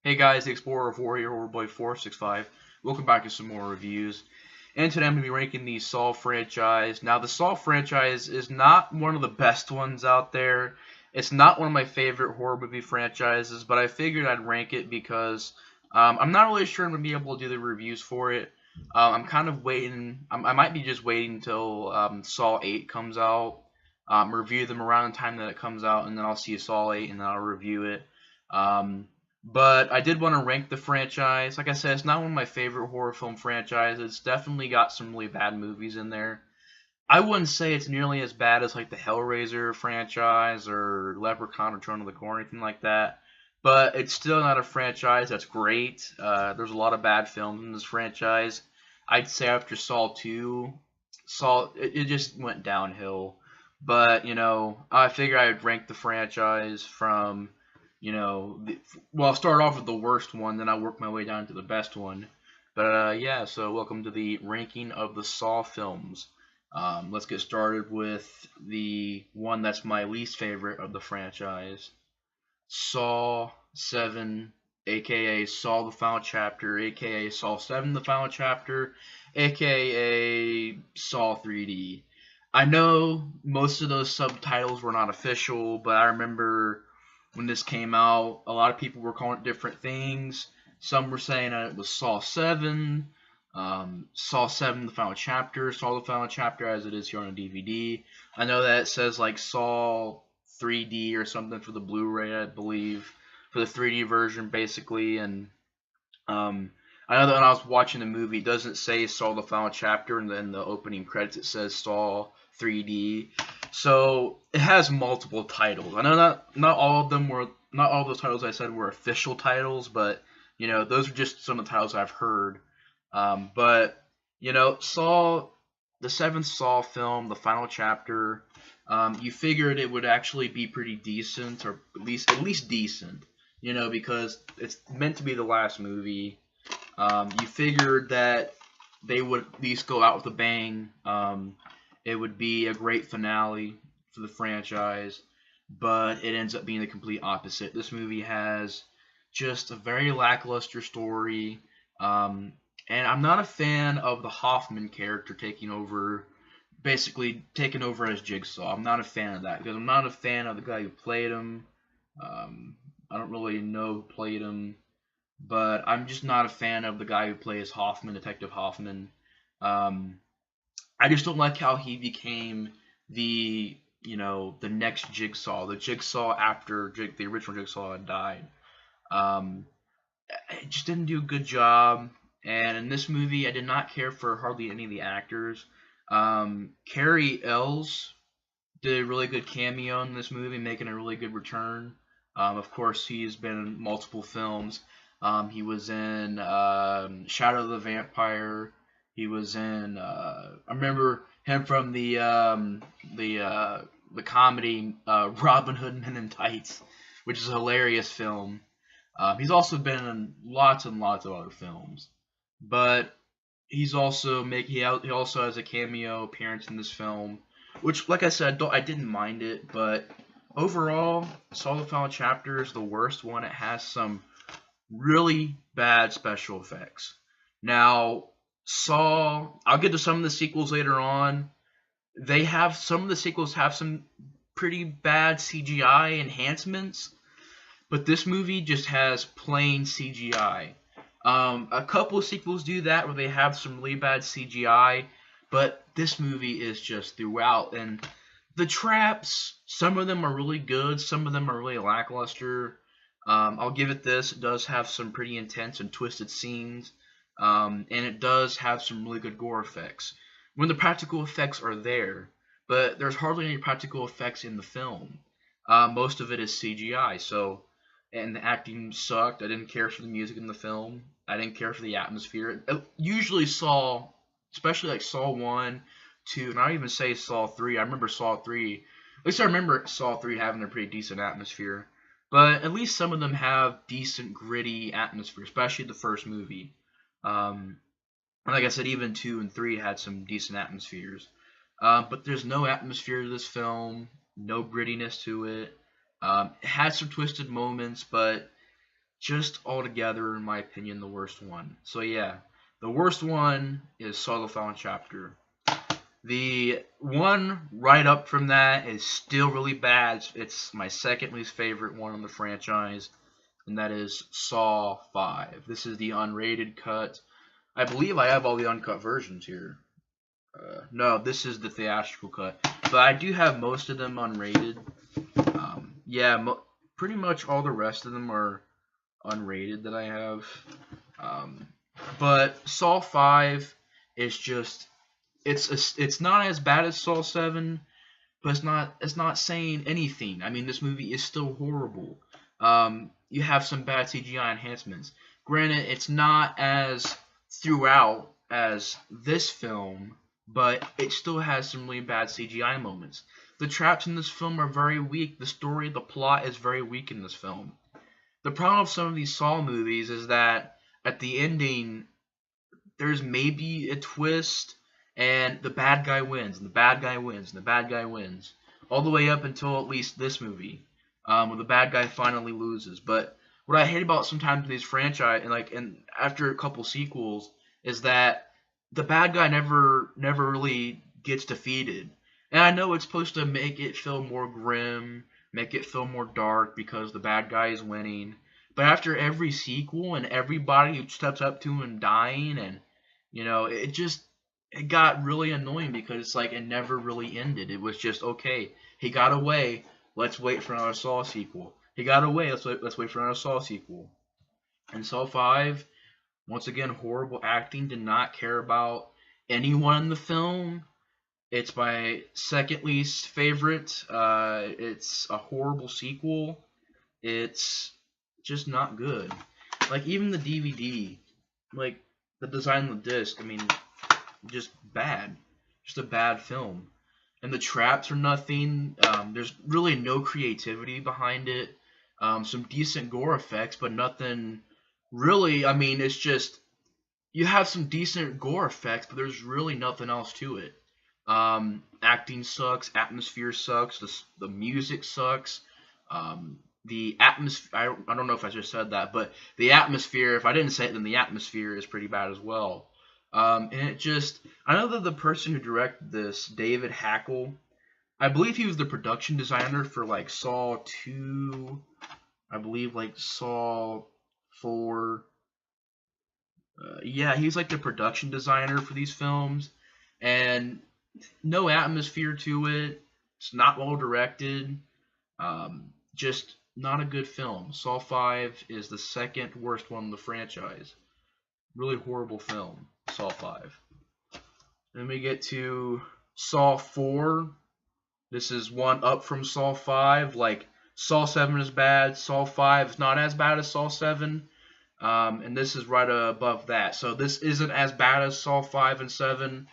Hey guys, the Explorer of War here, Horrorboy465. Welcome back to some more reviews. And today I'm going to be ranking the Saw franchise. Now, the Saw franchise is not one of the best ones out there. It's not one of my favorite horror movie franchises, but I figured I'd rank it because I'm not really sure I'm going to be able to do the reviews for it. I'm kind of waiting. I might be just waiting until Saw 8 comes out, review them around the time that it comes out, and then I'll see Saw 8 and then I'll review it. But I did want to rank the franchise. Like I said, it's not one of my favorite horror film franchises. It's definitely got some really bad movies in there. I wouldn't say it's nearly as bad as like the Hellraiser franchise or Leprechaun or Return of the Corn or anything like that. But it's still not a franchise that's great. There's a lot of bad films in this franchise. I'd say after Saw 2, it just went downhill. But, I figure I'd rank the franchise from I'll start off with the worst one, then I'll work my way down to the best one. But yeah, so welcome to the ranking of the Saw films. Let's get started with the one that's my least favorite of the franchise, Saw 7, aka Saw the Final Chapter, aka Saw 7 the Final Chapter, aka Saw 3D. I know most of those subtitles were not official, but I remember when this came out, a lot of people were calling it different things. Some were saying that it was Saw 7, Saw 7 the Final Chapter, Saw the Final Chapter as it is here on DVD. I know that it says like Saw 3D or something for the Blu-ray, I believe, for the 3D version basically. And I know that when I was watching the movie, it doesn't say Saw the Final Chapter, and then the opening credits it says Saw 3D. So it has multiple titles. I know not all of them were not all those titles I said were official titles, but those are just some of the titles I've heard. But Saw, the seventh Saw film, the final chapter, you figured it would actually be pretty decent, or at least decent, because it's meant to be the last movie. You figured that they would at least go out with a bang. It would be a great finale for the franchise, but it ends up being the complete opposite. This movie has just a very lackluster story, and I'm not a fan of the Hoffman character basically taking over as Jigsaw. I'm not a fan of that because I'm not a fan of the guy who played him. I don't really know who played him, but I'm just not a fan of the guy who plays Hoffman, Detective Hoffman. I just don't like how he became the next Jigsaw, the Jigsaw after the original Jigsaw had died. It just didn't do a good job. And in this movie, I did not care for hardly any of the actors. Cary Elwes did a really good cameo in this movie, making a really good return. Of course, he's been in multiple films. He was in Shadow of the Vampire. He was in. I remember him from the comedy Robin Hood Men in Tights, which is a hilarious film. He's also been in lots and lots of other films, but he also has a cameo appearance in this film, which, like I said, I didn't mind it, but overall, Saw the Final Chapter is the worst one. It has some really bad special effects. Now, I'll get to some of the sequels later on. Some of the sequels have some pretty bad CGI enhancements, but this movie just has plain CGI. A couple of sequels do that where they have some really bad CGI, but this movie is just throughout. And the traps, some of them are really good, some of them are really lackluster. I'll give it this. It does have some pretty intense and twisted scenes, and it does have some really good gore effects. When the practical effects are there, but there's hardly any practical effects in the film. Most of it is CGI, and the acting sucked. I didn't care for the music in the film. I didn't care for the atmosphere. Usually Saw, especially like Saw 1, 2, and I don't even say Saw 3. I remember Saw 3. At least I remember Saw 3 having a pretty decent atmosphere. But at least some of them have decent, gritty atmosphere, especially the first movie. Like I said, even 2 and 3 had some decent atmospheres. But there's no atmosphere to this film, no grittiness to it. It had some twisted moments, but just altogether, in my opinion, the worst one. So yeah, the worst one is Saw the Final Chapter. The one right up from that is still really bad. It's my second least favorite one in the franchise, and that is Saw 5. This is the unrated cut. I believe I have all the uncut versions here. No, this is the theatrical cut, but I do have most of them unrated. Yeah, pretty much all the rest of them are unrated that I have. But Saw 5 is just it's not as bad as Saw 7, but it's not saying anything. I mean, this movie is still horrible. You have some bad CGI enhancements. Granted, it's not as throughout as this film, but it still has some really bad CGI moments. The traps in this film are very weak. The story, the plot is very weak in this film. The problem with some of these Saw movies is that at the ending, there's maybe a twist, and the bad guy wins, and the bad guy wins, and the bad guy wins, all the way up until at least this movie, where the bad guy finally loses. But what I hate about sometimes these franchise, and after a couple sequels, is that the bad guy never really gets defeated. And I know it's supposed to make it feel more grim, make it feel more dark because the bad guy is winning. But after every sequel and everybody who steps up to him dying, and it got really annoying because it's like it never really ended. It was just, okay, he got away, let's wait for another Saw sequel. He got away, let's wait for another Saw sequel. And Saw 5, once again, horrible acting, did not care about anyone in the film. It's my second least favorite. It's a horrible sequel. It's just not good. Like, even the DVD, like, the design of the disc, I mean, just bad. Just a bad film. And the traps are nothing. There's really no creativity behind it. Some decent gore effects, but nothing really. I mean, it's just, you have some decent gore effects, but there's really nothing else to it. Acting sucks, atmosphere sucks, the music sucks. The atmosphere, I don't know if I just said that, but the atmosphere, if I didn't say it, then the atmosphere is pretty bad as well. And it just, I know that the person who directed this, David Hackle, I believe he was the production designer for like Saw 2, I believe like Saw 4. Yeah, he's like the production designer for these films, and no atmosphere to it. It's not well directed. Just not a good film. Saw 5 is the second worst one in the franchise. Really horrible film, Saw 5. Then we get to Saw 4. This is one up from Saw 5. Like, Saw 7 is bad. Saw 5 is not as bad as Saw 7. And this is right above that. So this isn't as bad as Saw 5 and 7.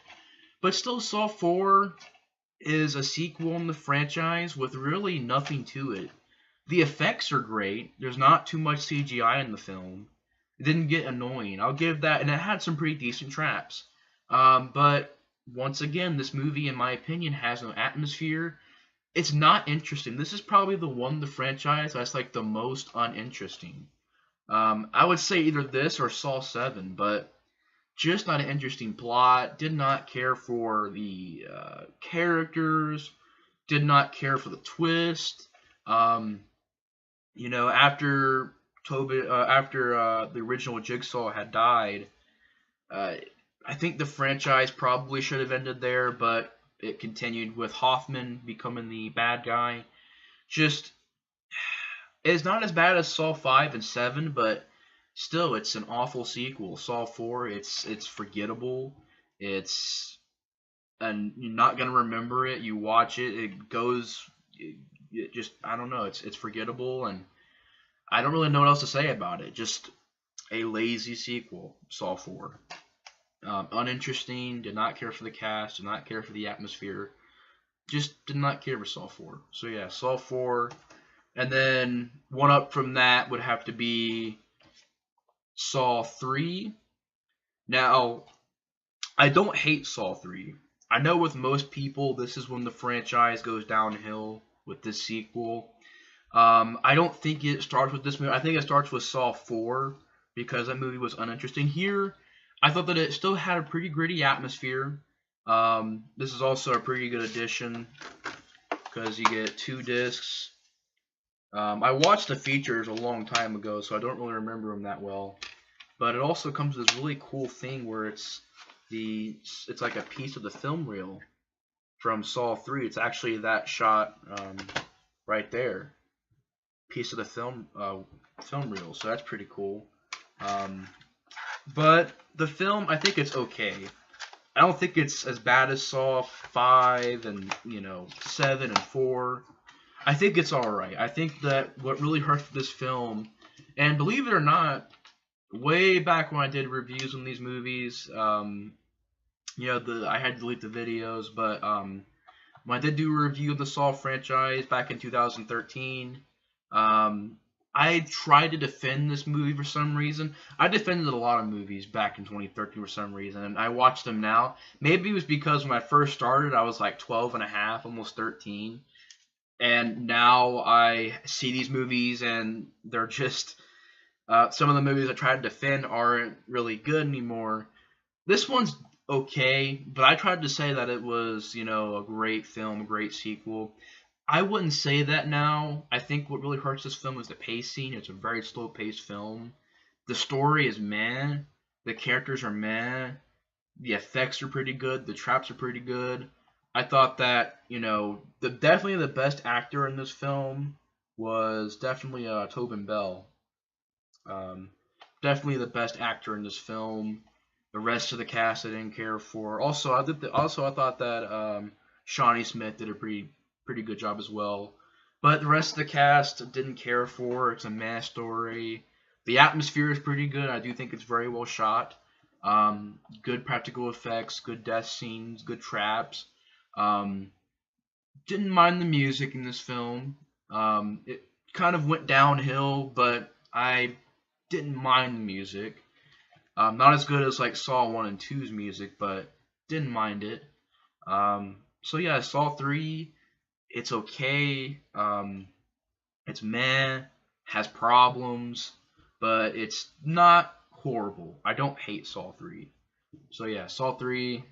But still, Saw 4 is a sequel in the franchise with really nothing to it. The effects are great. There's not too much CGI in the film. It didn't get annoying. I'll give that. And it had some pretty decent traps. But once again, this movie, in my opinion, has no atmosphere. It's not interesting. This is probably the one in the franchise that's like the most uninteresting. I would say either this or Saw 7, but just not an interesting plot. Did not care for the characters. Did not care for the twist. After the original Jigsaw had died, I think the franchise probably should have ended there, but it continued with Hoffman becoming the bad guy. Just, it's not as bad as Saw 5 and 7, but still, it's an awful sequel. Saw 4, it's forgettable. And you're not gonna remember it. You watch it, it goes, it just, I don't know. It's forgettable, and I don't really know what else to say about it. Just a lazy sequel. Saw 4. Uninteresting. Did not care for the cast. Did not care for the atmosphere. Just did not care for Saw 4. So yeah, Saw 4. And then one up from that would have to be Saw 3. Now, I don't hate Saw 3. I know with most people, this is when the franchise goes downhill with this sequel. I don't think it starts with this movie. I think it starts with Saw 4 because that movie was uninteresting. Here, I thought that it still had a pretty gritty atmosphere. This is also a pretty good addition because you get 2 discs. I watched the features a long time ago, so I don't really remember them that well. But it also comes with this really cool thing where it's like a piece of the film reel from Saw 3. It's actually that shot right there, piece of the film reel. So that's pretty cool. But the film, I think it's okay. I don't think it's as bad as Saw 5 and 7 and 4. I think it's alright. I think that what really hurts this film, and believe it or not, way back when I did reviews on these movies, I had to delete the videos, but when I did do a review of the Saw franchise back in 2013, I tried to defend this movie for some reason. I defended a lot of movies back in 2013 for some reason, and I watched them now. Maybe it was because when I first started, I was like 12 and a half, almost 13. And now I see these movies, and they're just some of the movies I try to defend aren't really good anymore. This one's okay, but I tried to say that it was, a great film, a great sequel. I wouldn't say that now. I think what really hurts this film is the pacing. It's a very slow-paced film. The story is meh. The characters are meh. The effects are pretty good. The traps are pretty good. I thought that, definitely the best actor in this film was definitely Tobin Bell. Definitely the best actor in this film. The rest of the cast I didn't care for. Also, I thought that Shawnee Smith did a pretty good job as well. But the rest of the cast didn't care for. It's a meh story. The atmosphere is pretty good. I do think it's very well shot. Good practical effects, good death scenes, good traps. Didn't mind the music in this film. It kind of went downhill, but I didn't mind the music. Not as good as like Saw 1 and 2's music, but didn't mind it. So yeah, Saw 3, it's okay. It's meh, has problems, but it's not horrible. I don't hate Saw 3. So yeah, Saw 3,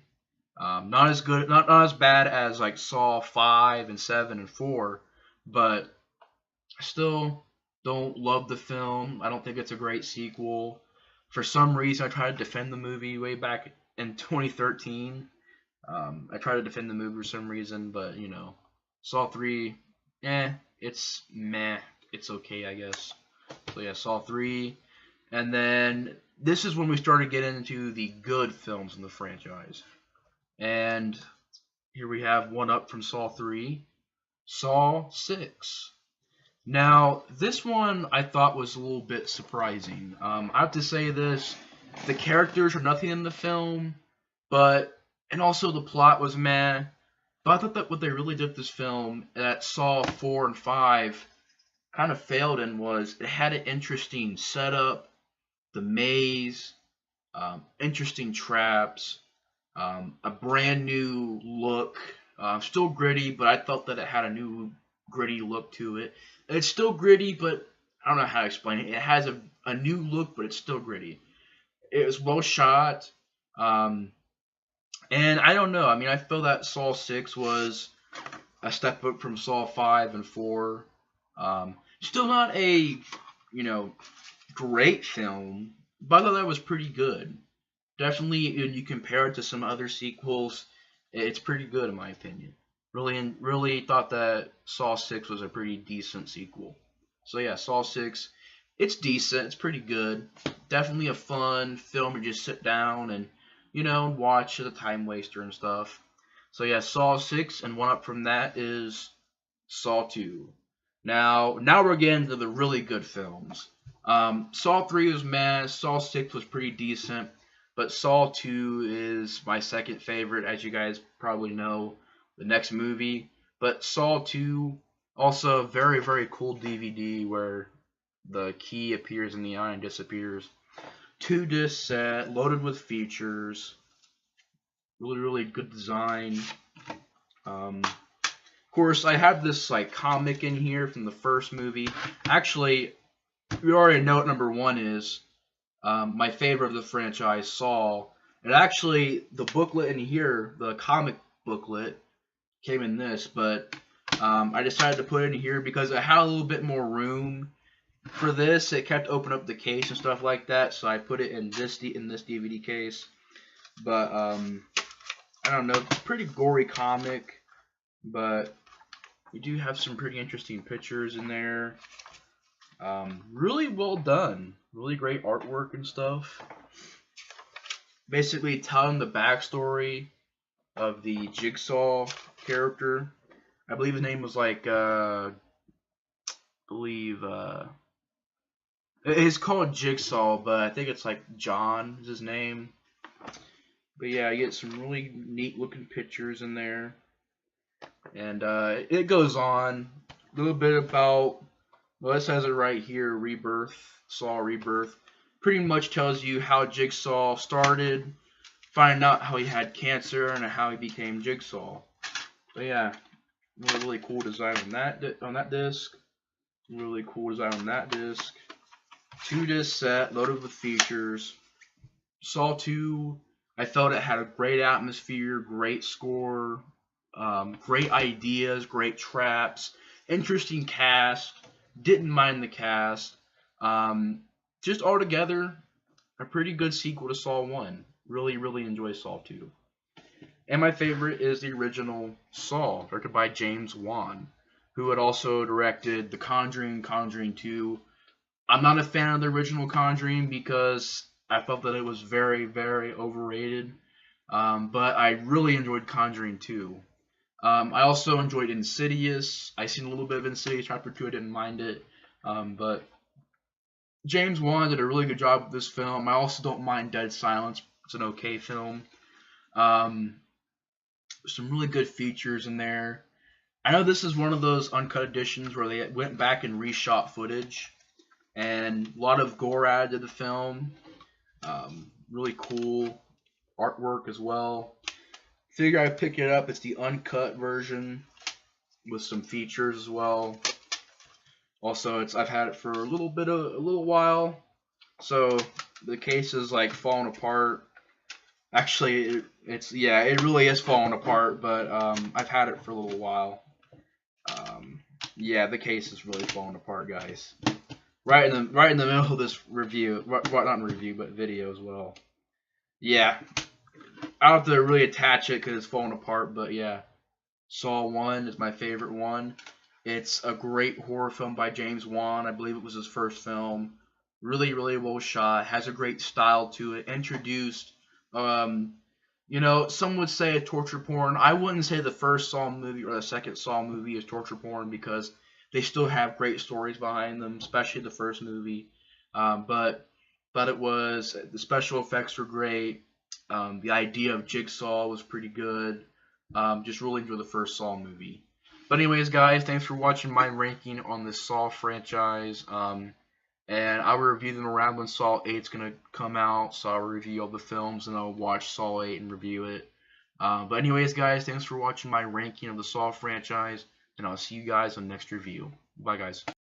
not as good, not as bad as like Saw 5 and 7 and 4, but I still don't love the film. I don't think it's a great sequel. For some reason, I tried to defend the movie way back in 2013. I tried to defend the movie for some reason, but Saw 3, it's meh. It's okay, I guess. So yeah, Saw 3. And then this is when we started getting into the good films in the franchise. And here we have one up from Saw 3, Saw 6. Now, this one I thought was a little bit surprising. I have to say this, the characters are nothing in the film, and also the plot was meh. But I thought that what they really did with this film, that Saw 4 and 5 kind of failed in, was it had an interesting setup, the maze, interesting traps, a brand new look. Still gritty, but I felt that it had a new gritty look to it. It's still gritty, but I don't know how to explain it. It has a new look, but it's still gritty. It was well shot. And I don't know. I mean, I feel that Saw 6 was a step up from Saw 5 and 4. Still not a, great film, but I thought that was pretty good. Definitely, when you compare it to some other sequels, it's pretty good in my opinion. Really thought that Saw 6 was a pretty decent sequel. So yeah, Saw 6, it's decent, it's pretty good. Definitely a fun film to just sit down and, watch as a time waster and stuff. So yeah, Saw 6, and one up from that is Saw 2. Now we're getting to the really good films. Saw 3 was meh, Saw 6 was pretty decent, but Saw 2 is my second favorite, as you guys probably know, the next movie. But Saw 2, also a very, very cool DVD where the key appears in the eye and disappears. 2-disc set, loaded with features. Really, really good design. Of course, I have this like comic in here from the first movie. Actually, we already know what number 1 is. My favorite of the franchise, Saw. And actually, the booklet in here, the comic booklet, came in this, but I decided to put it in here because it had a little bit more room for this. It kept opening up the case and stuff like that, so I put it in this DVD case. But I don't know, it's a pretty gory comic, but we do have some pretty interesting pictures in there. Really well done, really great artwork and stuff. Basically telling the backstory of the Jigsaw character. I believe his name was like it's called Jigsaw, but I think it's like John is his name. But yeah, you get some really neat looking pictures in there. And it goes on a little bit about, well, it says it right here, Rebirth, Saw Rebirth. Pretty much tells you how Jigsaw started, finding out how he had cancer, and how he became Jigsaw. So yeah, really cool design on that disc. Really cool design on that disc. 2-disc set, loaded with features. Saw 2, I felt it had a great atmosphere, great score, great ideas, great traps, interesting cast. Didn't mind the cast. Just altogether, a pretty good sequel to Saw 1. Really, really enjoy Saw 2. And my favorite is the original Saw, directed by James Wan, who had also directed The Conjuring, Conjuring 2. I'm not a fan of the original Conjuring because I felt that it was very, very overrated. But I really enjoyed Conjuring 2. I also enjoyed Insidious. I seen a little bit of Insidious Chapter 2. I didn't mind it. But James Wan did a really good job with this film. I also don't mind Dead Silence. It's an okay film. Some really good features in there. I know this is one of those uncut editions where they went back and reshot footage. And a lot of gore added to the film. Really cool artwork as well. Figure I'd pick it up. It's the uncut version with some features as well. Also, I've had it for a little while, so the case is like falling apart. Actually, it really is falling apart, but I've had it for a little while. Yeah, the case is really falling apart, guys. Right in the middle of this review, not review, but video as well. Yeah, I don't have to really attach it because it's falling apart, but yeah, Saw 1 is my favorite one. It's a great horror film by James Wan. I believe it was his first film. Really, really well shot. Has a great style to it. Introduced, you know, some would say a torture porn. I wouldn't say the first Saw movie or the second Saw movie is torture porn because they still have great stories behind them, especially the first movie. But it was, the special effects were great. The idea of Jigsaw was pretty good. Just really enjoyed the first Saw movie. But anyways, guys, thanks for watching my ranking on the Saw franchise. And I will review them around when Saw 8 is going to come out. So I'll review all the films and I'll watch Saw 8 and review it. But anyways, guys, thanks for watching my ranking of the Saw franchise. And I'll see you guys on the next review. Bye, guys.